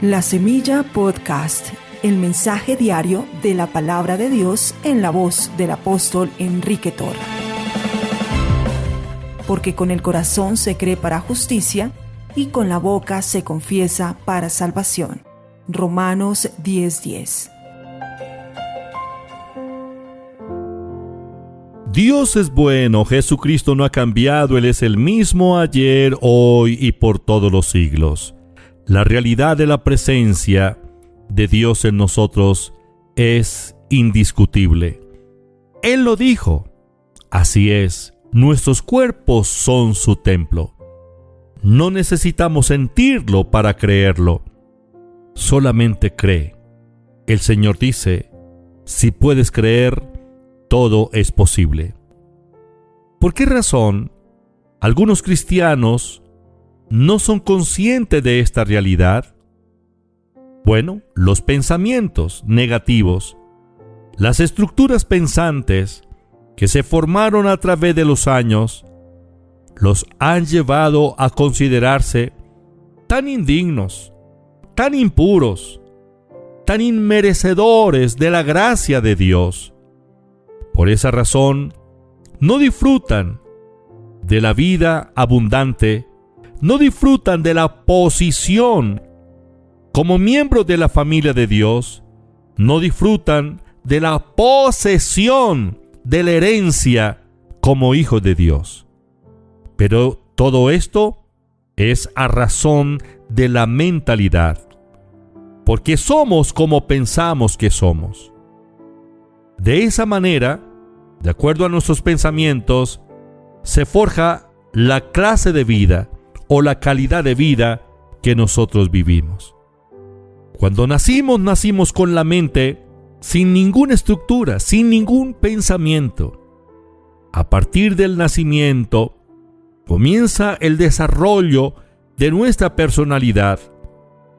La Semilla Podcast, el mensaje diario de la palabra de Dios en la voz del apóstol Enrique Torra. Porque con el corazón se cree para justicia y con la boca se confiesa para salvación. Romanos 10:10. Dios es bueno, Jesucristo no ha cambiado, Él es el mismo ayer, hoy y por todos los siglos. La realidad de la presencia de Dios en nosotros es indiscutible. Él lo dijo. Así es, nuestros cuerpos son su templo. No necesitamos sentirlo para creerlo. Solamente cree. El Señor dice, si puedes creer, todo es posible. ¿Por qué razón algunos cristianos no son conscientes de esta realidad? Bueno, los pensamientos negativos, las estructuras pensantes que se formaron a través de los años, los han llevado a considerarse tan indignos, tan impuros, tan inmerecedores de la gracia de Dios. Por esa razón, no disfrutan de la vida abundante, no disfrutan de la posición como miembros de la familia de Dios, no disfrutan de la posesión de la herencia como hijos de Dios. Pero todo esto es a razón de la mentalidad, porque somos como pensamos que somos. De esa manera, de acuerdo a nuestros pensamientos, se forja la clase de vida o la calidad de vida que nosotros vivimos. Cuando nacimos con la mente sin ninguna estructura, sin ningún pensamiento. A partir del nacimiento, comienza el desarrollo de nuestra personalidad.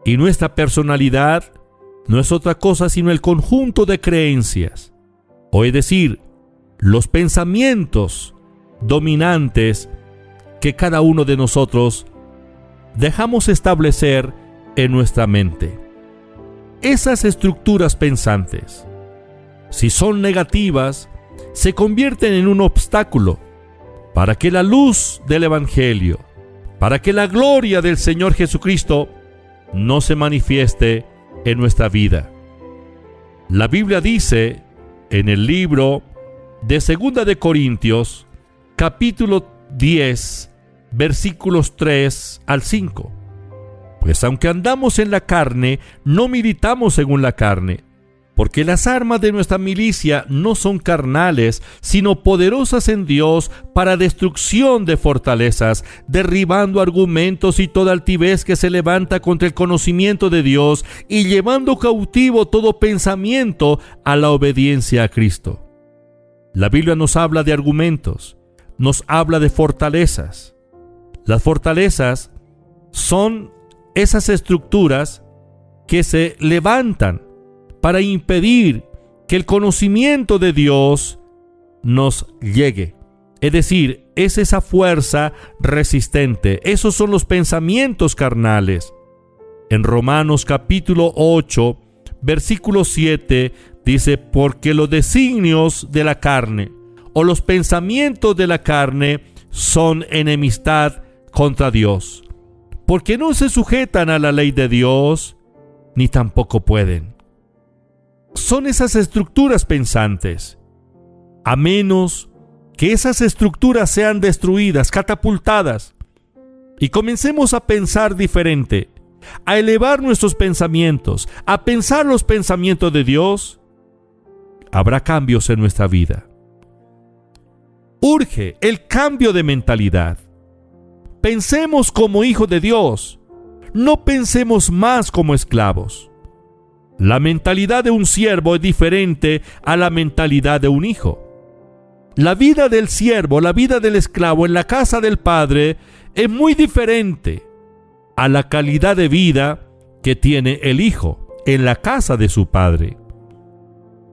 Y nuestra personalidad no es otra cosa sino el conjunto de creencias. O es decir, los pensamientos dominantes que cada uno de nosotros dejamos establecer en nuestra mente. Esas estructuras pensantes, si son negativas, se convierten en un obstáculo para que la luz del Evangelio, para que la gloria del Señor Jesucristo no se manifieste en nuestra vida. La Biblia dice en el libro de 2 de Corintios, capítulo 10, versículos 3 al 5. Pues aunque andamos en la carne, no militamos según la carne, porque las armas de nuestra milicia no son carnales, sino poderosas en Dios para destrucción de fortalezas, derribando argumentos y toda altivez que se levanta contra el conocimiento de Dios y llevando cautivo todo pensamiento a la obediencia a Cristo. La Biblia nos habla de argumentos, nos habla de fortalezas. Las fortalezas son esas estructuras que se levantan para impedir que el conocimiento de Dios nos llegue. Es decir, es esa fuerza resistente. Esos son los pensamientos carnales. En Romanos capítulo 8, versículo 7, dice, porque los designios de la carne o los pensamientos de la carne son enemistad contra Dios, porque no se sujetan a la ley de Dios, ni tampoco pueden. Son esas estructuras pensantes. A menos que esas estructuras sean destruidas, catapultadas, y comencemos a pensar diferente, a elevar nuestros pensamientos, a pensar los pensamientos de Dios, habrá cambios en nuestra vida. Urge el cambio de mentalidad. Pensemos como hijos de Dios. No pensemos más como esclavos. La mentalidad de un siervo es diferente a la mentalidad de un hijo. La vida del siervo, la vida del esclavo en la casa del Padre es muy diferente a la calidad de vida que tiene el hijo en la casa de su Padre.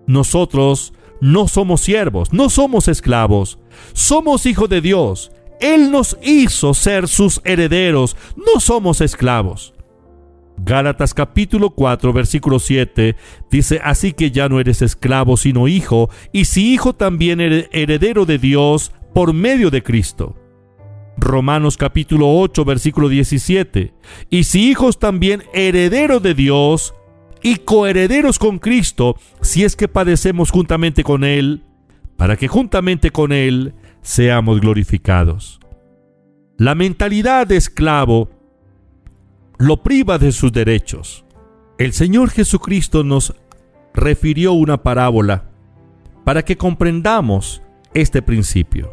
Nosotros no somos siervos, no somos esclavos, somos hijos de Dios. Él nos hizo ser sus herederos, no somos esclavos. Gálatas capítulo 4, versículo 7 dice: así que ya no eres esclavo sino hijo, y si hijo también heredero de Dios por medio de Cristo. Romanos capítulo 8, versículo 17: y si hijos también herederos de Dios y coherederos con Cristo, si es que padecemos juntamente con Él, para que juntamente con Él seamos glorificados. La mentalidad de esclavo lo priva de sus derechos. El Señor Jesucristo nos refirió una parábola para que comprendamos este principio.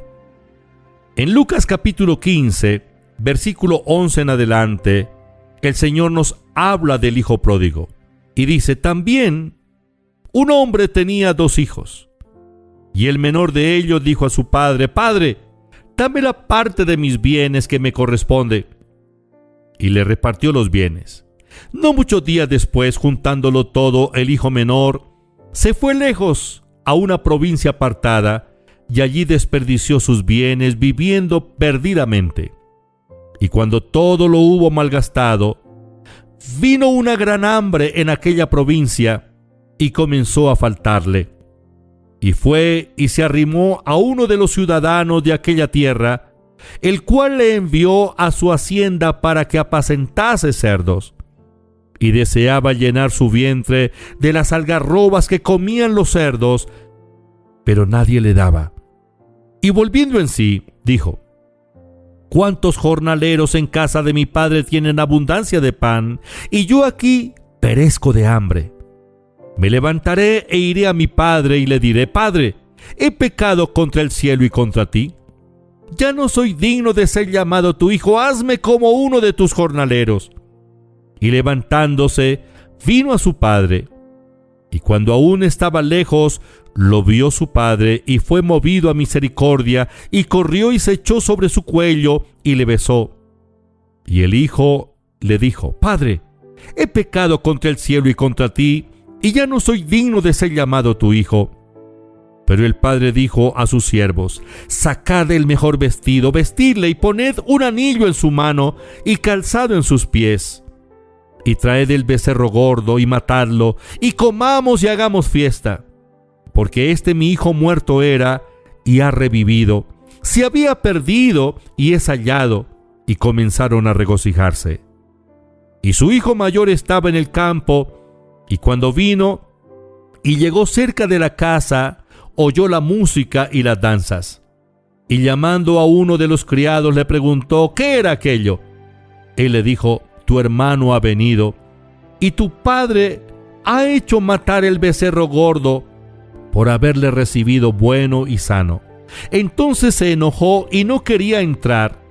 En Lucas capítulo 15, versículo 11 en adelante, el Señor nos habla del hijo pródigo y dice: también un hombre tenía 2 hijos, y el menor de ellos dijo a su padre: Padre, dame la parte de mis bienes que me corresponde. Y le repartió los bienes. No muchos días después, juntándolo todo, el hijo menor se fue lejos a una provincia apartada, y allí desperdició sus bienes viviendo perdidamente. Y cuando todo lo hubo malgastado, vino una gran hambre en aquella provincia y comenzó a faltarle. Y fue y se arrimó a uno de los ciudadanos de aquella tierra, el cual le envió a su hacienda para que apacentase cerdos. Y deseaba llenar su vientre de las algarrobas que comían los cerdos, pero nadie le daba. Y volviendo en sí, dijo: ¿cuántos jornaleros en casa de mi padre tienen abundancia de pan, y yo aquí perezco de hambre? Me levantaré e iré a mi padre y le diré: Padre, he pecado contra el cielo y contra ti. Ya no soy digno de ser llamado tu hijo, hazme como uno de tus jornaleros. Y levantándose, vino a su padre. Y cuando aún estaba lejos, lo vio su padre, y fue movido a misericordia, y corrió y se echó sobre su cuello, y le besó. Y el hijo le dijo: Padre, he pecado contra el cielo y contra ti, y ya no soy digno de ser llamado tu hijo. Pero el padre dijo a sus siervos: sacad el mejor vestido, vestidle y poned un anillo en su mano y calzado en sus pies. Y traed el becerro gordo y matadlo, y comamos y hagamos fiesta. Porque mi hijo muerto era y ha revivido, se había perdido y es hallado. Y comenzaron a regocijarse. Y su hijo mayor estaba en el campo, y cuando vino y llegó cerca de la casa, oyó la música y las danzas. Y llamando a uno de los criados le preguntó: ¿qué era aquello? Él le dijo: tu hermano ha venido, y tu padre ha hecho matar el becerro gordo por haberle recibido bueno y sano. Entonces se enojó y no quería entrar.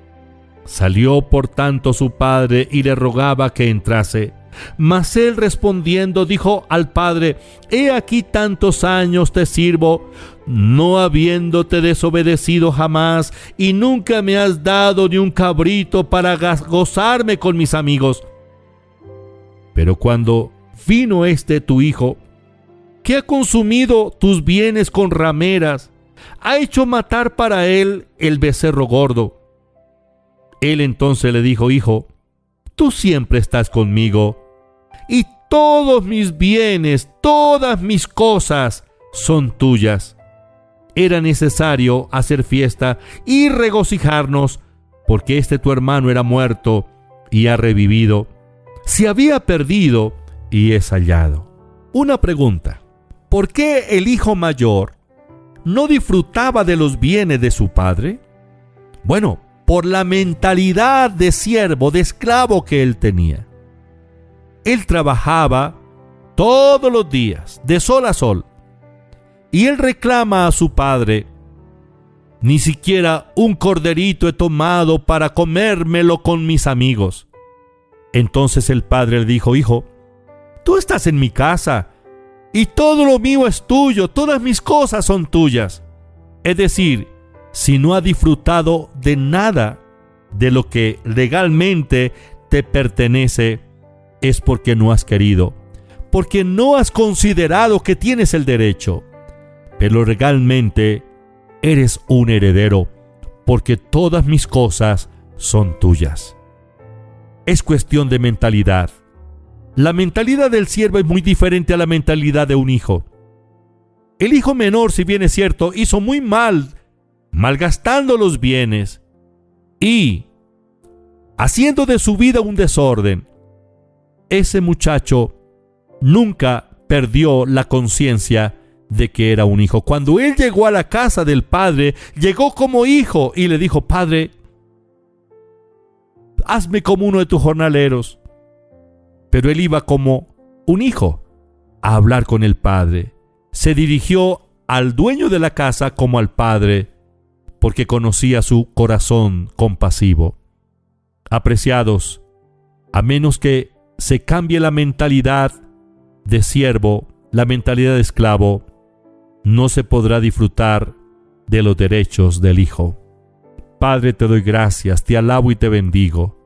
Salió por tanto su padre y le rogaba que entrase. Mas él respondiendo dijo al padre: he aquí tantos años te sirvo, no habiéndote desobedecido jamás, y nunca me has dado ni un cabrito para gozarme con mis amigos. Pero cuando vino tu hijo, que ha consumido tus bienes con rameras, ha hecho matar para él el becerro gordo. Él entonces le dijo: hijo, tú siempre estás conmigo, y todos mis bienes, todas mis cosas son tuyas. Era necesario hacer fiesta y regocijarnos, porque tu hermano era muerto y ha revivido, se había perdido y es hallado. Una pregunta: ¿por qué el hijo mayor no disfrutaba de los bienes de su padre? Bueno, por la mentalidad de siervo, de esclavo que él tenía. Él trabajaba todos los días, de sol a sol, y él reclama a su padre: ni siquiera un corderito he tomado para comérmelo con mis amigos. Entonces el padre le dijo: hijo, tú estás en mi casa, y todo lo mío es tuyo, todas mis cosas son tuyas. Es decir, si no has disfrutado de nada de lo que legalmente te pertenece, es porque no has querido, porque no has considerado que tienes el derecho. Pero legalmente eres un heredero, porque todas mis cosas son tuyas. Es cuestión de mentalidad. La mentalidad del siervo es muy diferente a la mentalidad de un hijo. El hijo menor, si bien es cierto, hizo muy mal, malgastando los bienes y haciendo de su vida un desorden. Ese muchacho nunca perdió la conciencia de que era un hijo. Cuando él llegó a la casa del padre, llegó como hijo y le dijo: Padre, hazme como uno de tus jornaleros. Pero él iba como un hijo a hablar con el padre. Se dirigió al dueño de la casa como al padre, porque conocía su corazón compasivo. Apreciados, a menos que se cambie la mentalidad de siervo, la mentalidad de esclavo, no se podrá disfrutar de los derechos del hijo. Padre, te doy gracias, te alabo y te bendigo.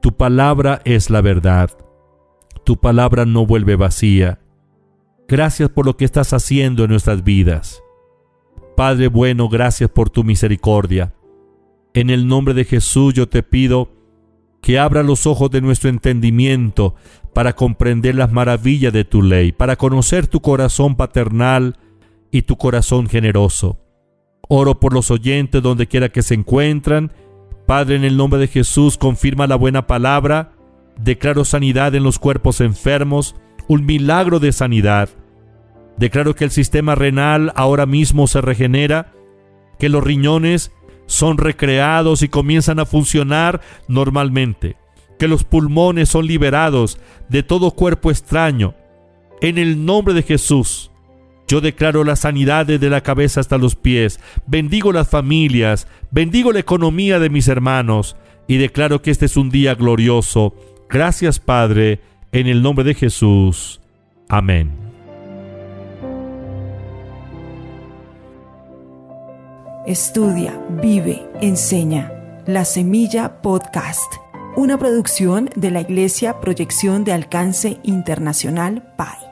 Tu palabra es la verdad. Tu palabra no vuelve vacía. Gracias por lo que estás haciendo en nuestras vidas. Padre bueno, gracias por tu misericordia. En el nombre de Jesús yo te pido que abra los ojos de nuestro entendimiento para comprender las maravillas de tu ley, para conocer tu corazón paternal y tu corazón generoso. Oro por los oyentes donde quiera que se encuentran. Padre, en el nombre de Jesús, confirma la buena palabra. Declaro sanidad en los cuerpos enfermos, un milagro de sanidad. Declaro que el sistema renal ahora mismo se regenera, que los riñones son recreados y comienzan a funcionar normalmente, que los pulmones son liberados de todo cuerpo extraño. En el nombre de Jesús, yo declaro la sanidad desde la cabeza hasta los pies. Bendigo las familias, bendigo la economía de mis hermanos y declaro que este es un día glorioso. Gracias, Padre, en el nombre de Jesús. Amén. Estudia, vive, enseña. La Semilla Podcast, una producción de la Iglesia Proyección de Alcance Internacional PAI.